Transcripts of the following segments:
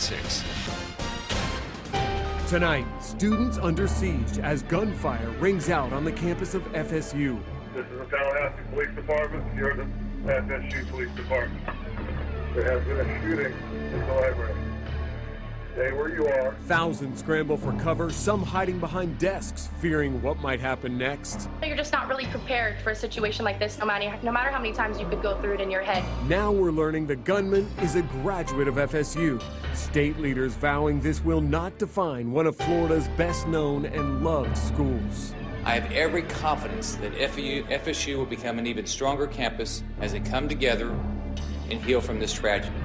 6. Tonight, students under siege as gunfire rings out on the campus of FSU. This is the Tallahassee Police Department. You're the FSU Police Department. There has been a shooting in the library. Stay where you are. Thousands scramble for cover, some hiding behind desks, fearing what might happen next. You're just not really prepared for a situation like this, no matter how many times you could go through it in your head. Now we're learning the gunman is a graduate of FSU. State leaders vowing this will not define one of Florida's best known and loved schools. I have every confidence that FSU will become an even stronger campus as they come together and heal from this tragedy.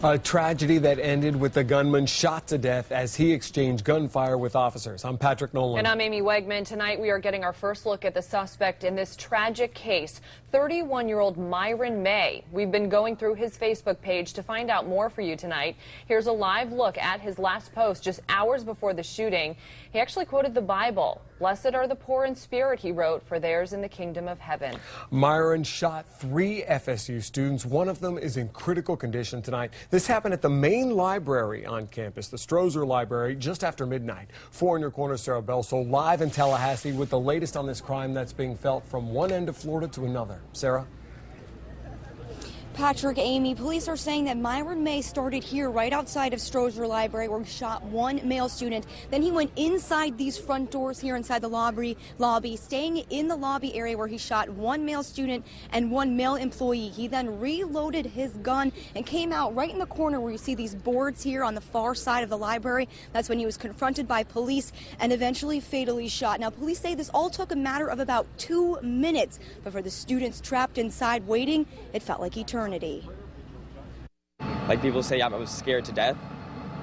A tragedy that ended with the gunman shot to death as he exchanged gunfire with officers. I'm Patrick Nolan. And I'm Amy Wegman. Tonight we are getting our first look at the suspect in this tragic case, 31-year-old Myron May. We've been going through his Facebook page to find out more for you tonight. Here's a live look at his last post just hours before the shooting. He actually quoted the Bible. "Blessed are the poor in spirit," he wrote, "for theirs in the kingdom of heaven." Myron shot 3 FSU students. One of them is in critical condition tonight. This happened at the main library on campus, the Strozer Library, just after midnight. 4 in your corner, Sarah Belsol, live in Tallahassee with the latest on this crime that's being felt from one end of Florida to another. Sarah? Patrick, Amy, police are saying that Myron May started here right outside of Strozer Library where he shot 1 male student. Then he went inside these front doors here inside the lobby, staying in the lobby area where he shot 1 male student and 1 male employee. He then reloaded his gun and came out right in the corner where you see these boards here on the far side of the library. That's when he was confronted by police and eventually fatally shot. Now, police say this all took a matter of about 2 minutes, but for the students trapped inside waiting, it felt like eternity. Like people say, I was scared to death.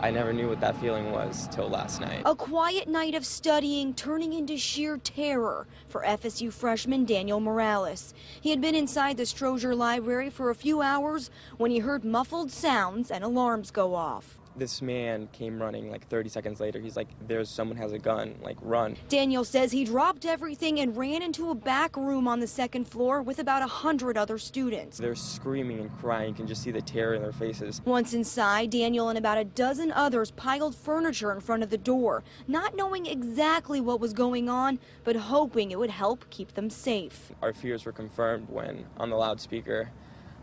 I never knew what that feeling was till last night. A quiet night of studying turning into sheer terror for FSU freshman Daniel Morales. He had been inside the Strozer Library for a few hours when he heard muffled sounds and alarms go off. This man came running like 30 seconds later. He's like, "There's someone has a gun, like run." Daniel says he dropped everything and ran into a back room on the 2nd floor with about 100 other students. They're screaming and crying. You can just see the terror in their faces. Once inside, Daniel and about a dozen others piled furniture in front of the door, not knowing exactly what was going on, but hoping it would help keep them safe. Our fears were confirmed when, on the loudspeaker,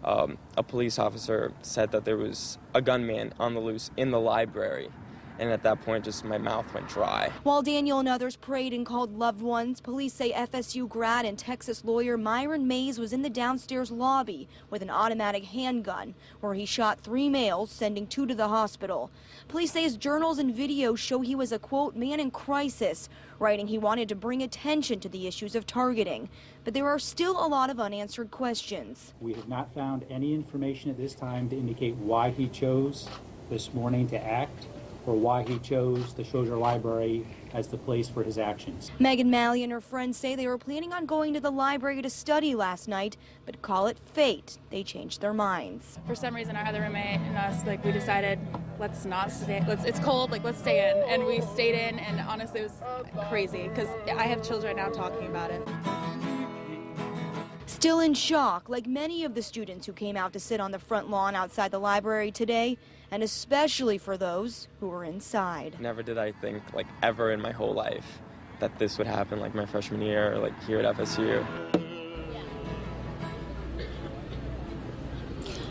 a police officer said that there was a gunman on the loose in the library. And at that point, just my mouth went dry. While Daniel and others prayed and called loved ones, police say FSU grad and Texas lawyer Myron Mays was in the downstairs lobby with an automatic handgun, where he shot 3 males, sending 2 to the hospital. Police say his journals and videos show he was a, quote, man in crisis, writing he wanted to bring attention to the issues of targeting. But there are still a lot of unanswered questions. We have not found any information at this time to indicate why he chose this morning to act, or why he chose the Strozer Library as the place for his actions. Megan Malley and her friends say they were planning on going to the library to study last night, but call it fate. They changed their minds. For some reason, our other roommate and us, we decided, let's not stay. It's cold, let's stay in. And we stayed in, and honestly, it was crazy because I have children now talking about it. Still in shock, like many of the students who came out to sit on the front lawn outside the library today, and especially for those who were inside. Never did I think, ever in my whole life, that this would happen, my freshman year, or here at FSU.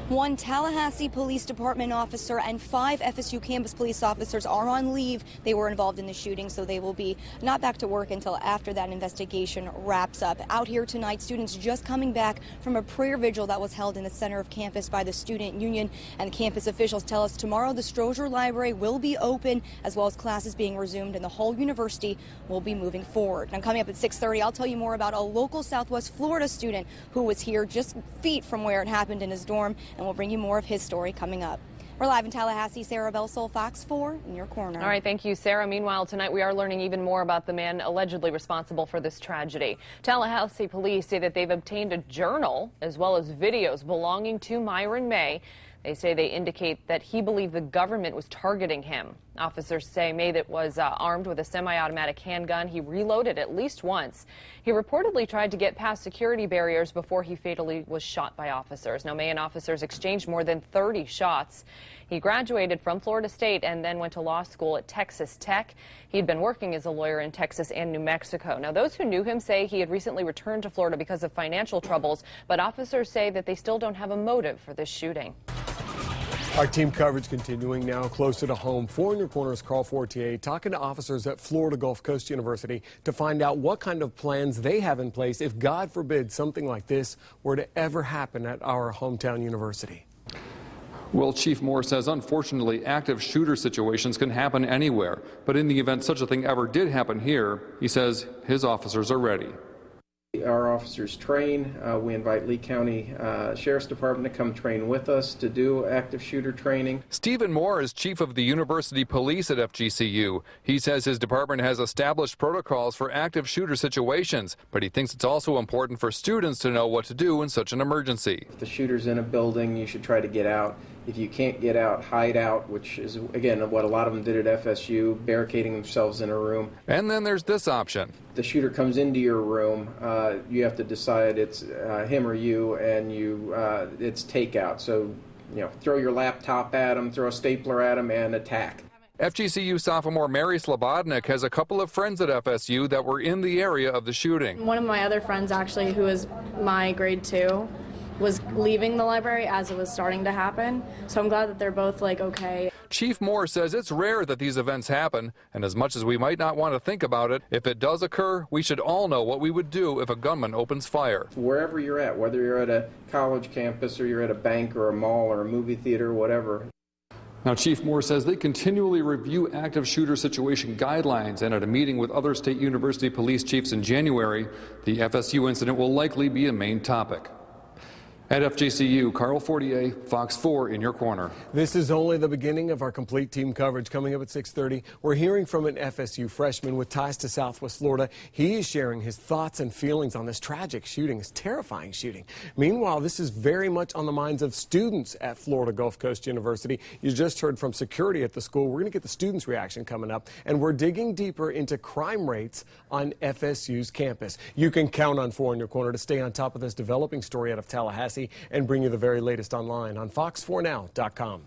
One Tallahassee Police Department officer and 5 FSU campus police officers are on leave. They were involved in the shooting, so they will be not back to work until after that investigation wraps up. Out here tonight, students just coming back from a prayer vigil that was held in the center of campus by the student union, and campus officials tell us tomorrow the Strozer Library will be open, as well as classes being resumed, and the whole university will be moving forward. Now, coming up at 6:30, I'll tell you more about a local Southwest Florida student who was here just feet from where it happened in his dorm, and we'll bring you more of his story coming up. We're live in Tallahassee. Sarah Belsol, Fox 4, in your corner. All right, thank you, Sarah. Meanwhile, tonight we are learning even more about the man allegedly responsible for this tragedy. Tallahassee police say that they've obtained a journal as well as videos belonging to Myron May. They say they indicate that he believed the government was targeting him. Officers say May that was armed with a semi-automatic handgun. He reloaded at least once. He reportedly tried to get past security barriers before he fatally was shot by officers. Now, May and officers exchanged more than 30 shots. He graduated from Florida State and then went to law school at Texas Tech. He'd been working as a lawyer in Texas and New Mexico. Now, those who knew him say he had recently returned to Florida because of financial troubles, but officers say that they still don't have a motive for this shooting. Our team coverage continuing now closer to home. 4 in Your Corner's Carl Fortier talking to officers at Florida Gulf Coast University to find out what kind of plans they have in place if, God forbid, something like this were to ever happen at our hometown university. Well, Chief Moore says, unfortunately, active shooter situations can happen anywhere. But in the event such a thing ever did happen here, he says his officers are ready. Our officers train. We invite Lee County Sheriff's Department to come train with us to do active shooter training. Stephen Moore is chief of the University Police at FGCU. He says his department has established protocols for active shooter situations, but he thinks it's also important for students to know what to do in such an emergency. If the shooter's in a building, you should try to get out. If you can't get out, hide out, which is, again, what a lot of them did at FSU, barricading themselves in a room. And then there's this option. If the shooter comes into your room, you have to decide it's him or you, and it's takeout. So, throw your laptop at him, throw a stapler at him, and attack. FGCU sophomore Mary Slobodnik has a couple of friends at FSU that were in the area of the shooting. One of my other friends, actually, who was my grade 2, was leaving the library as it was starting to happen, so I'm glad that they're both okay. Chief Moore says it's rare that these events happen, and as much as we might not want to think about it, if it does occur, we should all know what we would do if a gunman opens fire. Wherever you're at, whether you're at a college campus or you're at a bank or a mall or a movie theater or whatever. Now, Chief Moore says they continually review active shooter situation guidelines, and at a meeting with other state university police chiefs in January, the FSU incident will likely be a main topic. At FGCU, Carl Fortier, Fox 4 in your corner. This is only the beginning of our complete team coverage. Coming up at 6:30, we're hearing from an FSU freshman with ties to Southwest Florida. He is sharing his thoughts and feelings on this tragic shooting, this terrifying shooting. Meanwhile, this is very much on the minds of students at Florida Gulf Coast University. You just heard from security at the school. We're going to get the students' reaction coming up, and we're digging deeper into crime rates on FSU's campus. You can count on 4 in Your Corner to stay on top of this developing story out of Tallahassee and bring you the very latest online on fox4now.com.